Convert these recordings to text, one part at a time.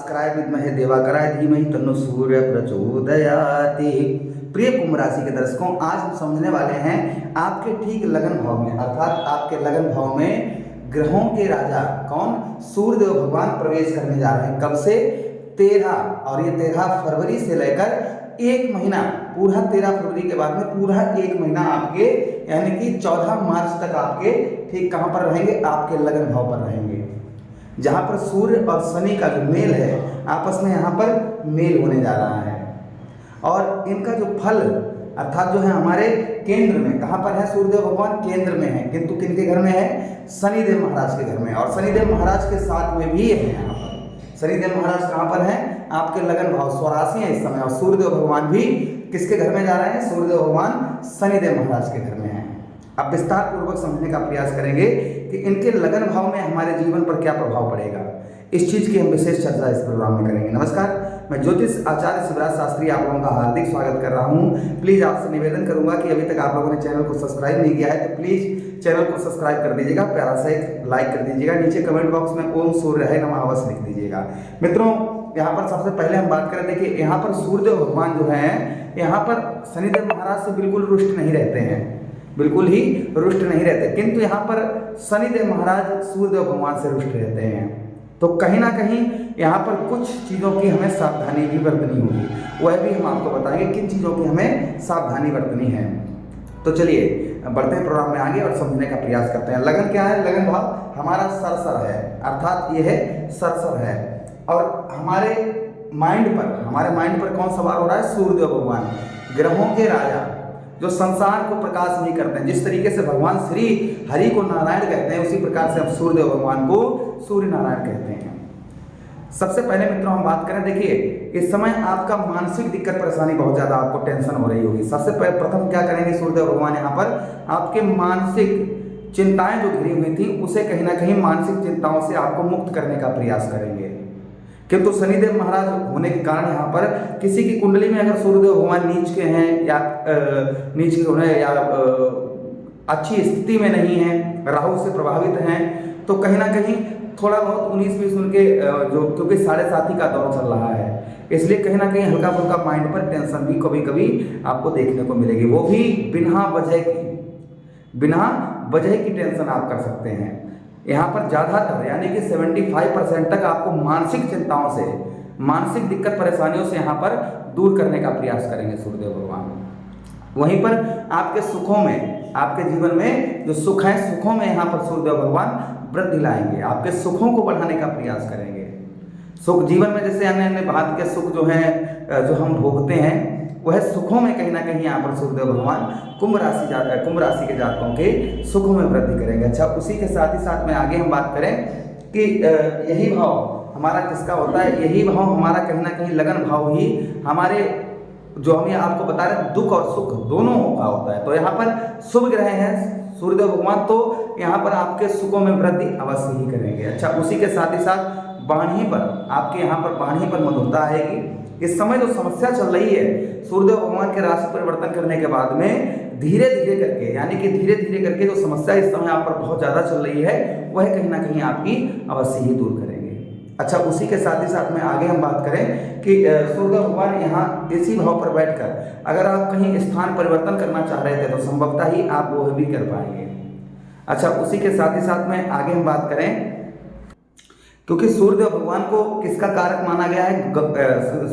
भास्कराय विद्महे देवाकराय धीमहि तन्नो सूर्य प्रचोदयाति। प्रिय कुंभ राशि के दर्शकों, आज हम समझने वाले हैं आपके ठीक लगन भाव में, अर्थात आपके लगन भाव में ग्रहों के राजा कौन, सूर्यदेव भगवान प्रवेश करने जा रहे हैं। कब से? 13, और ये 13 फरवरी से लेकर 1 महीना, पूरा 13 फरवरी के बाद में पूरा 1 महीना आपके, यानी कि 14 मार्च तक आपके ठीक कहाँ पर रहेंगे? आपके लगन भाव पर रहेंगे, जहाँ पर सूर्य और शनि का जो मेल है आपस में यहाँ पर मेल होने जा रहा है। और इनका जो फल अर्थात जो है हमारे केंद्र में, कहाँ पर है? सूर्यदेव भगवान केंद्र में है, किंतु किनके घर में है? शनिदेव महाराज के घर में। और शनिदेव महाराज के साथ में भी है यहाँ पर। शनिदेव महाराज कहाँ पर हैं? आपके लगन भाव स्वराशि है इस समय। और सूर्यदेव भगवान भी किसके घर में जा रहे हैं? सूर्यदेव भगवान शनिदेव महाराज के घर में हैं। अब विस्तार पूर्वक समझने का प्रयास करेंगे कि इनके लगन भाव में हमारे जीवन पर क्या प्रभाव पड़ेगा। इस चीज की हम विशेष चर्चा इस प्रोग्राम में करेंगे। नमस्कार, मैं ज्योतिष आचार्य शिवराज शास्त्री आप लोगों का हार्दिक स्वागत कर रहा हूं। प्लीज आपसे निवेदन करूंगा कि अभी तक आप लोगों ने चैनल को सब्सक्राइब नहीं किया है तो प्लीज चैनल को सब्सक्राइब कर दीजिएगा, प्यारा सा एक लाइक कर दीजिएगा, नीचे कमेंट बॉक्स में ओम सूर्य नमः अवश्य लिख दीजिएगा। मित्रों, यहाँ पर सबसे पहले हम बात करें, देखिए यहाँ पर सूर्यदेव भगवान जो है यहाँ पर शनिदेव महाराज से बिल्कुल रुष्ट नहीं रहते हैं, बिल्कुल ही रुष्ट नहीं रहते, किंतु यहाँ पर शनिदेव महाराज सूर्यदेव भगवान से रुष्ट रहते हैं। तो कहीं ना कहीं यहाँ पर कुछ चीज़ों की हमें सावधानी भी बरतनी होगी, वह भी हम आपको बताएंगे किन चीज़ों की हमें सावधानी बरतनी है। तो चलिए बढ़ते हैं प्रोग्राम में आगे और समझने का प्रयास करते हैं। लगन क्या है? लगन भाव हमारा सरसर है, अर्थात ये है सरसर है। और हमारे माइंड पर कौन सवार हो रहा है? सूर्यदेव भगवान, ग्रहों के राजा, जो संसार को प्रकाश नहीं करते हैं। जिस तरीके से भगवान श्री हरि को नारायण कहते हैं, उसी प्रकार से हम सूर्यदेव भगवान को सूर्य नारायण कहते हैं। सबसे पहले मित्रों हम बात करें, देखिए इस समय आपका मानसिक दिक्कत परेशानी बहुत ज्यादा आपको टेंशन हो रही होगी। सबसे प्रथम क्या करेंगे सूर्यदेव भगवान यहाँ पर? आपके मानसिक चिंताएं जो घिरी हुई थी उसे कहीं ना कहीं मानसिक चिंताओं से आपको मुक्त करने का प्रयास करेंगे। किंतु शनिदेव महाराज होने के कारण यहाँ पर किसी की कुंडली में अगर सूर्यदेव भगवान नीच के हैं या नीच के होने या अच्छी स्थिति में नहीं है, राहु से प्रभावित हैं, तो कहीं ना कहीं थोड़ा बहुत 19-20 उनके जो, क्योंकि 7.5 का दौर चल रहा है, इसलिए कहीं ना कहीं हल्का फुल्का माइंड पर टेंशन भी कभी कभी आपको देखने को मिलेगी। वो भी बिना वजह की टेंशन आप कर सकते हैं। यहाँ पर ज़्यादातर यानी कि 75% तक आपको मानसिक चिंताओं से, मानसिक दिक्कत परेशानियों से यहाँ पर दूर करने का प्रयास करेंगे सूर्यदेव भगवान। वहीं पर आपके सुखों में, आपके जीवन में जो सुख है, सुखों में यहाँ पर सूर्यदेव भगवान वृद्धि लाएंगे, आपके सुखों को बढ़ाने का प्रयास करेंगे। सुख जीवन में जैसे अन्य अन्य बात के सुख जो हैं, जो हम भोगते हैं, वह सुखों में कहीं ना कहीं यहाँ पर सूर्यदेव भगवान कुंभ राशि के जातकों के सुखों में वृद्धि करेंगे। अच्छा, उसी के साथ ही साथ में आगे हम बात करें कि यही भाव हमारा किसका होता है? यही भाव हमारा कहीं ना कहीं लगन भाव ही हमारे, जो हम ये आपको बता रहे हैं, दुख और सुख दोनों का होता है। तो यहाँ पर शुभ ग्रह हैं सूर्यदेव भगवान, तो यहाँ पर आपके सुखों में वृद्धि अवश्य ही करेंगे। अच्छा, उसी के साथ ही साथ वाणी पर, आपके यहाँ पर वाणी पर मधुरता आएगी। इस समय जो समस्या चल रही है, सूर्यदेव भगवान के राशि परिवर्तन करने के बाद में धीरे धीरे करके, यानी कि धीरे धीरे करके जो समस्या इस समय आप पर बहुत ज़्यादा चल रही है, वह कहीं ना कहीं आपकी अवश्य ही दूर करेंगे। अच्छा, उसी के साथ ही साथ में आगे हम बात करें कि सूर्यदेव भगवान यहाँ इसी भाव पर बैठकर अगर आप कहीं स्थान परिवर्तन करना चाह रहे थे तो संभवतः ही आप वो भी कर पाएंगे। अच्छा, उसी के साथ ही साथ में आगे हम बात करें, क्योंकि सूर्यदेव भगवान को किसका कारक माना गया है?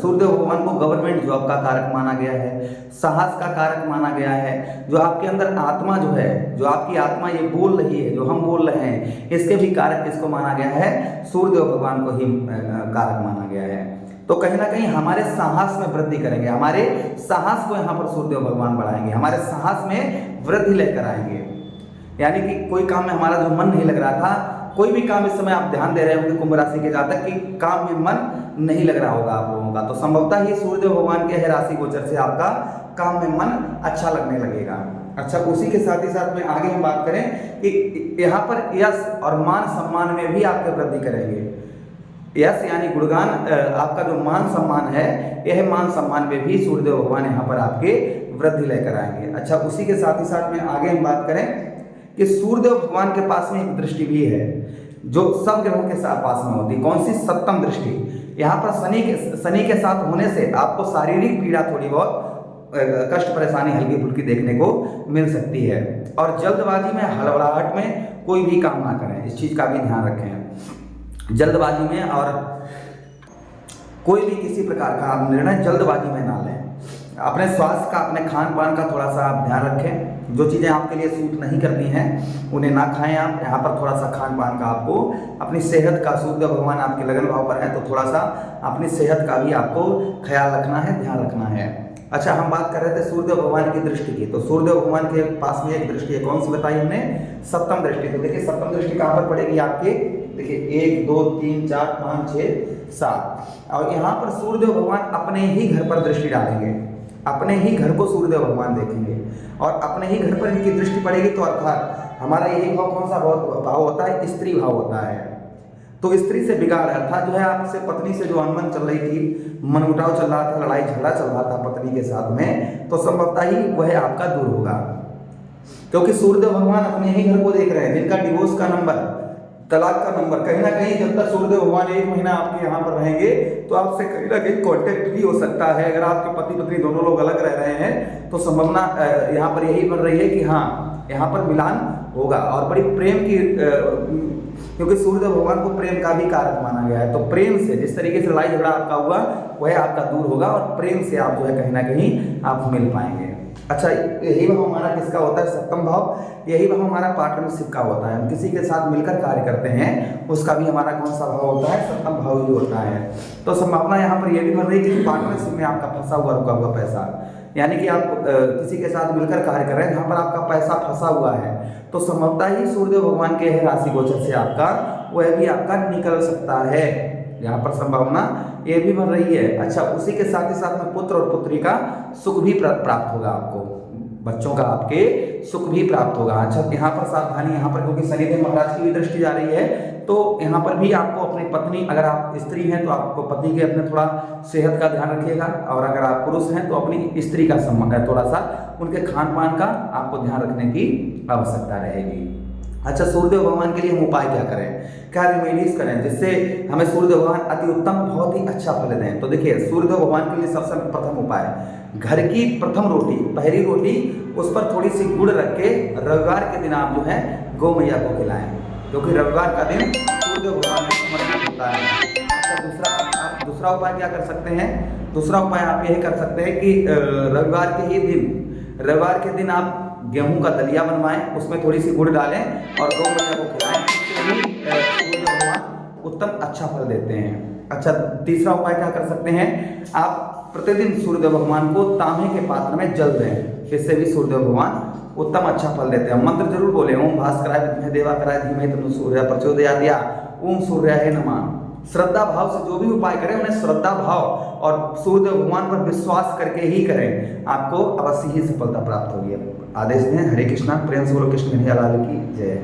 सूर्यदेव भगवान को गवर्नमेंट जॉब का कारक माना गया है, साहस का कारक माना गया है। जो आपके अंदर आत्मा जो है, जो आपकी आत्मा ये बोल रही है, जो हम बोल रहे हैं, इसके भी कारक किसको माना गया है? सूर्यदेव भगवान को ही कारक माना गया है। तो कहीं ना कहीं हमारे साहस में वृद्धि करेंगे, हमारे साहस को यहाँ पर सूर्यदेव भगवान बढ़ाएंगे, हमारे साहस में वृद्धि लेकर आएंगे। यानी कि कोई काम में हमारा जो मन नहीं लग रहा था, कोई भी काम इस समय आप ध्यान दे रहे होंगे कुंभ राशि के जातक कि काम में मन नहीं लग रहा होगा आप लोगों का, तो संभवतः ही सूर्यदेव भगवान के राशि गोचर से आपका काम में मन अच्छा लगने लगेगा। अच्छा, उसी के साथ ही साथ में आगे हम बात करें कि यहाँ पर यश और मान सम्मान में भी आपके वृद्धि करेंगे। यश यानी गुणगान, आपका जो मान सम्मान है, यह मान सम्मान में भी सूर्यदेव भगवान यहाँ पर आपके वृद्धि लेकर आएंगे। अच्छा, उसी के साथ ही साथ में आगे हम बात करें कि सूर्यदेव भगवान के पास में एक दृष्टि भी है जो सब ग्रहों के पास में होती है। कौन सी? सप्तम दृष्टि। यहाँ पर शनि के साथ होने से आपको शारीरिक पीड़ा थोड़ी बहुत कष्ट परेशानी हल्की फुल्की देखने को मिल सकती है। और जल्दबाजी में हड़बड़ाहट में कोई भी काम ना करें, इस चीज़ का भी ध्यान रखें। जल्दबाजी में और कोई भी किसी प्रकार का आप निर्णय जल्दबाजी में ना लें। अपने स्वास्थ्य का, अपने खान पान का थोड़ा सा आप ध्यान रखें। जो चीज़ें आपके लिए सूट नहीं करती हैं उन्हें ना खाएं आप। यहाँ पर थोड़ा सा खान पान का आपको अपनी सेहत का, सूर्य भगवान आपके लगन भाव पर है तो थोड़ा सा अपनी सेहत का भी आपको ख्याल रखना है, ध्यान रखना है। अच्छा, हम बात कर रहे थे सूर्य भगवान की दृष्टि की, तो सूर्य भगवान के पास में एक दृष्टि है, कौन सी बताई हमने? सप्तम दृष्टि। तो देखिए सप्तम दृष्टि कहाँ पर पड़ेगी आपके? देखिए 1 2 3 4 5 6 7, और यहाँ पर सूर्य भगवान अपने ही घर पर दृष्टि डालेंगे, अपने ही घर को सूर्य भगवान देखेंगे और अपने ही घर पर इनकी दृष्टि पड़ेगी। तो अर्थात हमारा यही भाव कौन सा भाव होता है? स्त्री भाव होता है। तो स्त्री से बिगाड़, अर्थात जो है आपसे पत्नी से जो अनबन चल रही थी, मनमुटाव चल रहा था, लड़ाई झगड़ा चल रहा था पत्नी के साथ में, तो संभवतः ही वह आपका दूर होगा, क्योंकि सूर्य भगवान अपने ही घर को देख रहे हैं। जिनका डिवोर्स का नंबर, तलाक का नंबर, कहीं ना कहीं जब तक सूर्य भगवान 1 महीना आपके यहाँ पर रहेंगे तो आपसे कहीं ना कहीं कॉन्टेक्ट भी हो सकता है। अगर आपके पति पत्नी दोनों लोग अलग रह रहे हैं तो संभावना यहाँ पर यही बन रही है कि हाँ, यहाँ पर मिलान होगा। और बड़ी प्रेम की, क्योंकि सूर्य भगवान को प्रेम का भी कारक माना गया है, तो प्रेम से जिस तरीके से लड़ाई झगड़ा आपका हुआ वह आपका दूर होगा और प्रेम से आप जो है कहीं ना कहीं आप मिल पाएंगे। अच्छा, यही भाव हमारा किसका होता है? सप्तम भाव। यही भाव हमारा पार्टनरशिप का होता है। हम किसी के साथ मिलकर कार्य करते हैं, उसका भी हमारा कौन सा भाव होता है? सप्तम भाव ही होता है। तो संभावना यहाँ पर यह भी बन रही है कि पार्टनरशिप में आपका फंसा हुआ रुका हुआ पैसा, यानी कि आप किसी के साथ मिलकर कार्य कर रहे हैं, जहाँ पर आपका पैसा फंसा हुआ है, तो संभवतः ही सूर्य भगवान के राशि गोचर से आपका वह भी आपका निकल सकता है। यहाँ पर संभावना ये भी बन रही है। अच्छा, उसी के साथ ही साथ में पुत्र और पुत्री का सुख भी प्राप्त होगा आपको, बच्चों का आपके सुख भी प्राप्त होगा। अच्छा, यहाँ पर सावधानी, यहाँ पर क्योंकि शनिदेव महाराज की भी दृष्टि जा रही है, तो यहाँ पर भी आपको अपनी पत्नी, अगर आप स्त्री हैं तो आपको पत्नी के अपने थोड़ा सेहत का ध्यान रखिएगा, और अगर आप पुरुष हैं तो अपनी स्त्री का थोड़ा सा उनके खान पान का आपको ध्यान रखने की आवश्यकता रहेगी। अच्छा, सूर्य भगवान के लिए हम उपाय क्या करें, क्या रेमेडीज करें जिससे हमें सूर्य भगवान अति उत्तम, बहुत ही अच्छा फल दें? तो देखिए, सूर्य भगवान के लिए सबसे प्रथम उपाय, घर की प्रथम रोटी, पहली रोटी, उस पर थोड़ी सी गुड़ रख के रविवार के दिन आप जो है गौ मैया को खिलाएं, क्योंकि रविवार का दिन सूर्य भगवान को समर्पित होता है। अच्छा, दूसरा उपाय क्या कर सकते हैं? दूसरा उपाय आप यही कर सकते हैं कि रविवार के दिन आप गेहूं का दलिया बनवाएं, उसमें थोड़ी सी गुड़ डालें और गौ मैया को खिलाएं, इससे भी सूर्य भगवान उत्तम अच्छा फल देते हैं। अच्छा, तीसरा उपाय क्या कर सकते हैं? आप प्रतिदिन सूर्य भगवान को तांबे के पात्र में जल दें, इससे भी सूर्य भगवान उत्तम अच्छा फल देते हैं। मंत्र जरूर बोले, ओम भास्कराय विद्महे देवाकराय धीमहि तन्नो सूर्यः प्रचोदयात्, या ओम सूर्याय नमः। श्रद्धा भाव से जो भी उपाय करें उन्हें श्रद्धा भाव और सूर्य भगवान पर विश्वास करके ही करें, आपको अवश्य ही सफलता प्राप्त होगी। आदेश दें। हरे कृष्णा। प्रेम से बोलो कृष्ण कन्हैया लाल की जय।